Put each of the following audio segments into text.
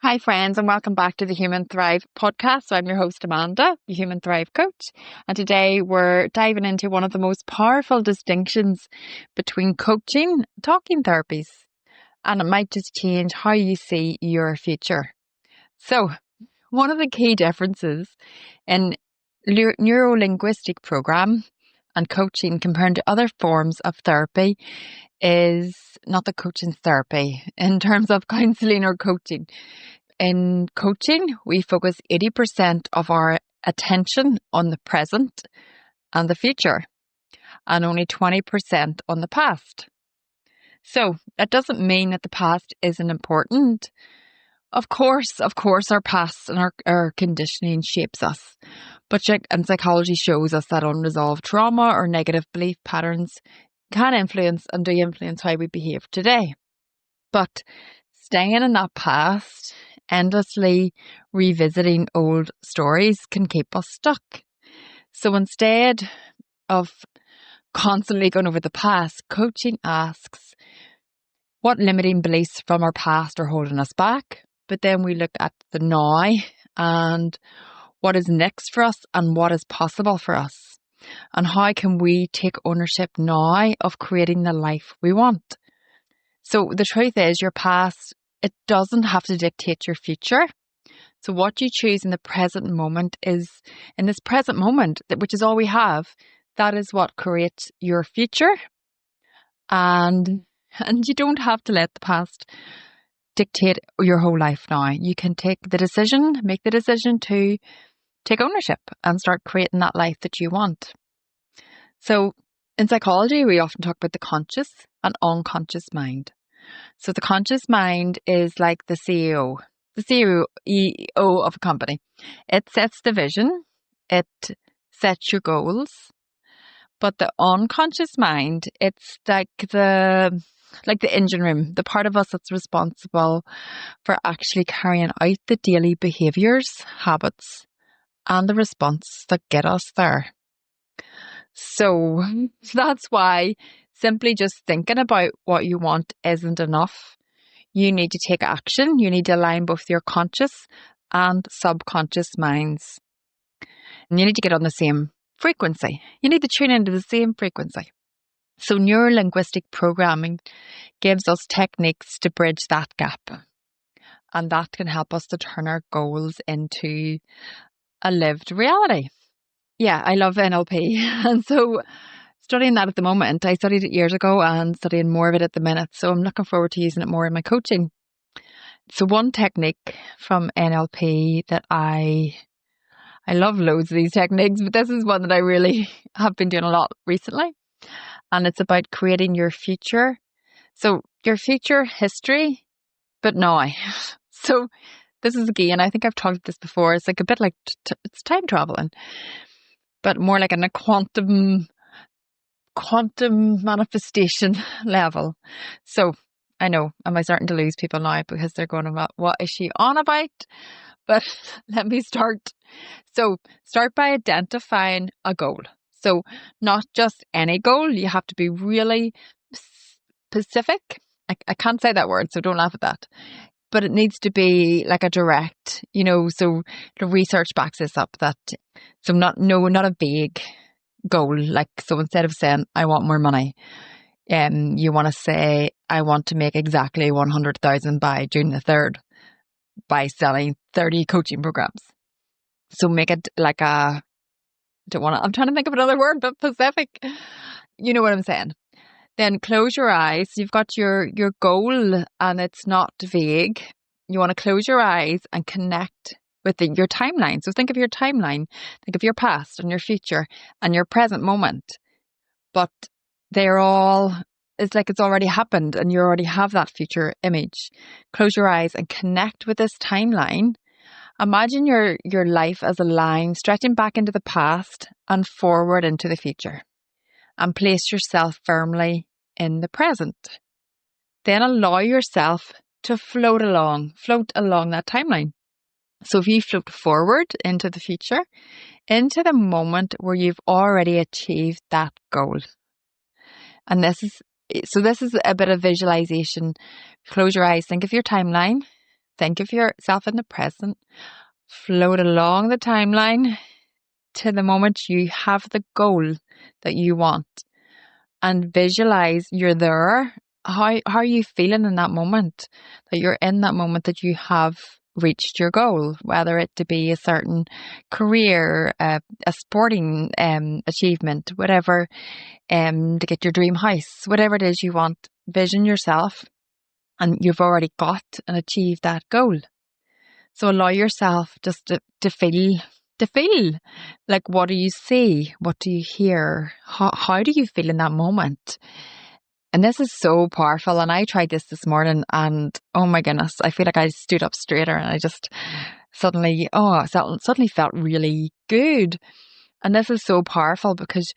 Hi, friends, and welcome back to the Human Thrive podcast. So I'm your host, Amanda, the Human Thrive Coach. And today we're diving into one of the most powerful distinctions between coaching and talking therapies. And it might just change how you see your future. So one of the key differences in neuro-linguistic program and coaching compared to other forms of therapy is not the coaching therapy in terms of counseling or coaching. In coaching, we focus 80% of our attention on the present and the future, and only 20% on the past. So that doesn't mean that the past isn't important. Of course, our past and our conditioning shapes us. And psychology shows us that unresolved trauma or negative belief patterns can influence and do influence how we behave today. But staying in that past, endlessly revisiting old stories can keep us stuck. So instead of constantly going over the past, coaching asks what limiting beliefs from our past are holding us back. But then we look at the now and what is next for us and what is possible for us. And how can we take ownership now of creating the life we want? So the truth is, your past, it doesn't have to dictate your future. So what you choose in the present moment is, in this present moment, which is all we have, that is what creates your future. And you don't have to let the past dictate your whole life now. You can make the decision to take ownership and start creating that life that you want. So in psychology, we often talk about the conscious and unconscious mind. So the conscious mind is like the CEO of a company. It sets the vision, it sets your goals. But the unconscious mind, it's like the engine room, the part of us that's responsible for actually carrying out the daily behaviours, habits, and the response that get us there. So that's why simply just thinking about what you want isn't enough. You need to take action. You need to align both your conscious and subconscious minds. And you need to get on the same frequency. You need to tune into the same frequency. So neuro-linguistic programming gives us techniques to bridge that gap. And that can help us to turn our goals into a lived reality. Yeah, I love NLP. And so studying that at the moment, I studied it years ago and studying more of it at the minute. So I'm looking forward to using it more in my coaching. So one technique from NLP that I love loads of these techniques, but this is one that I really have been doing a lot recently. And it's about creating your future. So your future history, but now. So this is the key. And I think I've talked about this before. It's like a bit like it's time traveling, but more like in a quantum manifestation level. So I know, am I starting to lose people now because they're going about, what is she on about? But let me start. So start by identifying a goal. So not just any goal. You have to be really specific. I can't say that word, so don't laugh at that. But it needs to be like a direct, so the research backs this up not a vague goal. Like, so instead of saying, I want more money, you want to say, I want to make exactly 100,000 by June the 3rd by selling 30 coaching programs. So make it like I'm trying to think of another word, but specific. You know what I'm saying? Then close your eyes. You've got your goal and it's not vague. You want to close your eyes and connect with your timeline. So think of your timeline. Think of your past and your future and your present moment. But it's like it's already happened and you already have that future image. Close your eyes and connect with this timeline. Imagine your life as a line stretching back into the past and forward into the future. And place yourself firmly in the present. Then allow yourself to float along that timeline. So if you float forward into the future, into the moment where you've already achieved that goal. And this is a bit of visualization. Close your eyes, think of your timeline, think of yourself in the present, float along the timeline to the moment you have the goal that you want, and visualize you're there. How are you feeling in that moment? That you're in that moment that you have reached your goal, whether it to be a certain career, a sporting achievement, whatever, to get your dream house, whatever it is you want. Vision yourself, and you've already got and achieved that goal. So allow yourself just to feel like, what do you see? What do you hear? How do you feel in that moment? And this is so powerful. And I tried this morning, and oh my goodness, I feel like I stood up straighter, and I just suddenly felt really good. And this is so powerful because,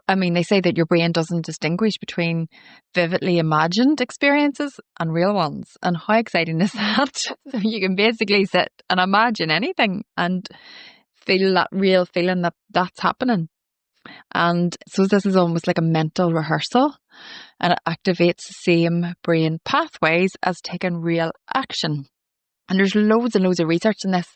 I mean, they say that your brain doesn't distinguish between vividly imagined experiences and real ones. And how exciting is that? So you can basically sit and imagine anything and feel that real feeling that that's happening. And so this is almost like a mental rehearsal, and it activates the same brain pathways as taking real action. And there's loads and loads of research in this,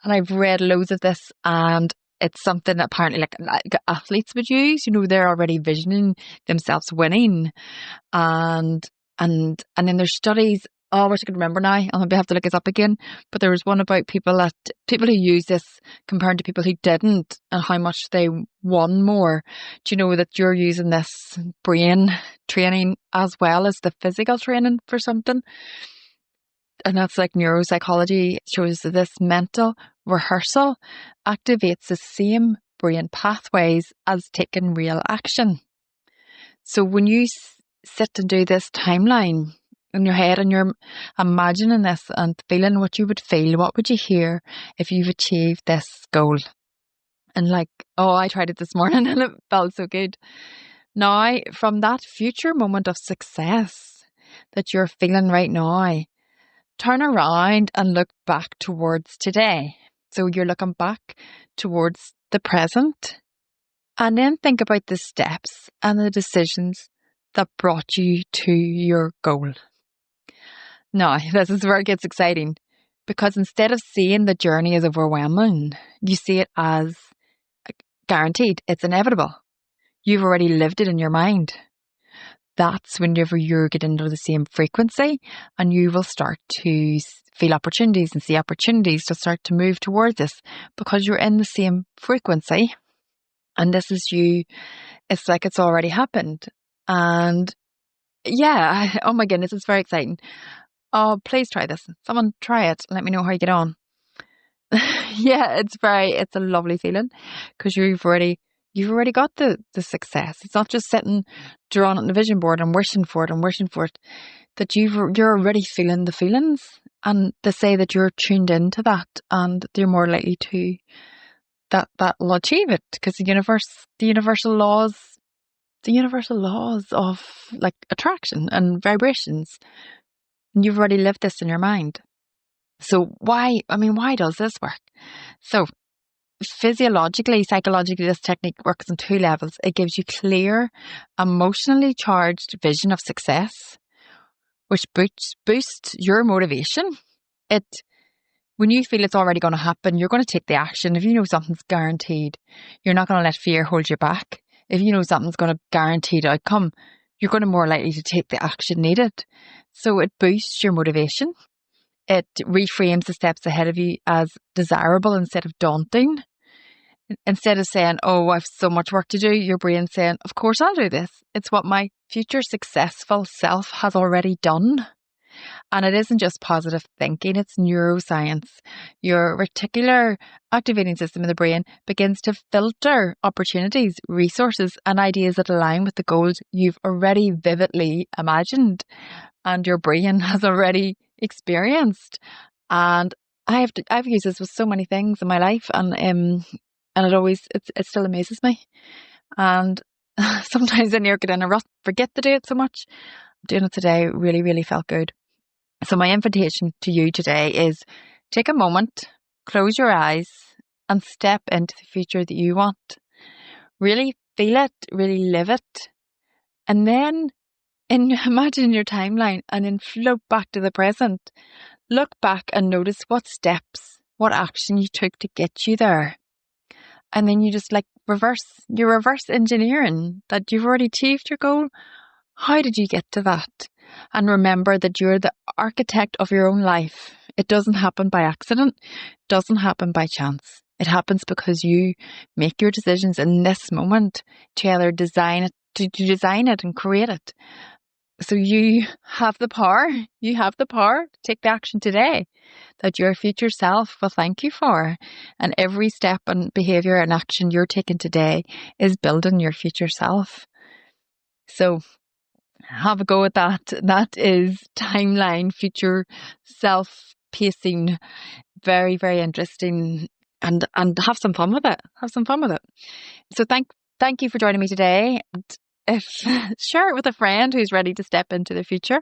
and I've read loads of this, and it's something that apparently like athletes would use. You know, they're already visioning themselves winning, and then there's studies. Oh, I wish I could remember now. I'll maybe have to look this up again. But there was one about people who use this compared to people who didn't, and how much they won more. Do you know that you're using this brain training as well as the physical training for something? And that's like neuropsychology shows that this mental rehearsal activates the same brain pathways as taking real action. So when you sit and do this timeline in your head, and you're imagining this and feeling what you would feel, what would you hear if you've achieved this goal? And like, oh, I tried it this morning and it felt so good. Now, from that future moment of success that you're feeling right now, turn around and look back towards today. So you're looking back towards the present, and then think about the steps and the decisions that brought you to your goal. Now, this is where it gets exciting, because instead of seeing the journey as overwhelming, you see it as guaranteed. It's inevitable. You've already lived it in your mind. That's whenever you're getting into the same frequency, and you will start to feel opportunities and see opportunities to start to move towards this, because you're in the same frequency. And this is you. It's like it's already happened. And yeah, oh my goodness, it's very exciting. Oh, please try this. Someone try it. Let me know how you get on. Yeah, it's a lovely feeling, because you've already got the success. It's not just sitting drawn on the vision board and wishing for it, that you're already feeling the feelings, and to say that you're tuned into that, and you're more likely to that will achieve it, because the universal laws of like attraction and vibrations, and you've already lived this in your mind. So why does this work? So physiologically, psychologically, this technique works on two levels. It gives you clear, emotionally charged vision of success, which boosts your motivation. When you feel it's already going to happen, you're going to take the action. If you know something's guaranteed, you're not going to let fear hold you back. If you know something's going to guaranteed outcome, you're going to more likely to take the action needed. So it boosts your motivation. It reframes the steps ahead of you as desirable instead of daunting. Instead of saying, oh, I've so much work to do, your brain's saying, of course I'll do this. It's what my future successful self has already done. And it isn't just positive thinking, it's neuroscience. Your reticular activating system in the brain begins to filter opportunities, resources, and ideas that align with the goals you've already vividly imagined and your brain has already experienced. And I've used this with so many things in my life, and it still amazes me. And sometimes I near get in a rut, forget to do it so much. Doing it today really, really felt good. So my invitation to you today is take a moment, close your eyes, and step into the future that you want. Really feel it, really live it. And then imagine your timeline, and then float back to the present. look back and notice what steps, what action you took to get you there. And then you just reverse engineering that you've already achieved your goal. How did you get to that? And remember that you're the architect of your own life. It doesn't happen by accident. It doesn't happen by chance. It happens because you make your decisions in this moment to either design it, to design it and create it. So you have the power. You have the power to take the action today that your future self will thank you for. And every step and behavior and action you're taking today is building your future self. So have a go at that. That is timeline, future self pacing. Very, very interesting. And have some fun with it. Have some fun with it. So thank you for joining me today. And share it with a friend who's ready to step into the future.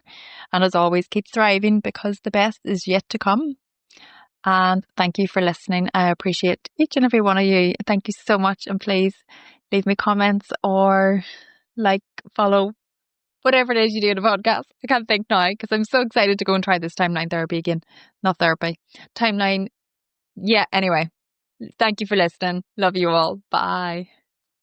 And as always, keep thriving because the best is yet to come. And thank you for listening. I appreciate each and every one of you. Thank you so much. And please leave me comments or follow, whatever it is you do in a podcast. I can't think now because I'm so excited to go and try this timeline therapy again. Not therapy. Timeline. Yeah, anyway. Thank you for listening. Love you all. Bye.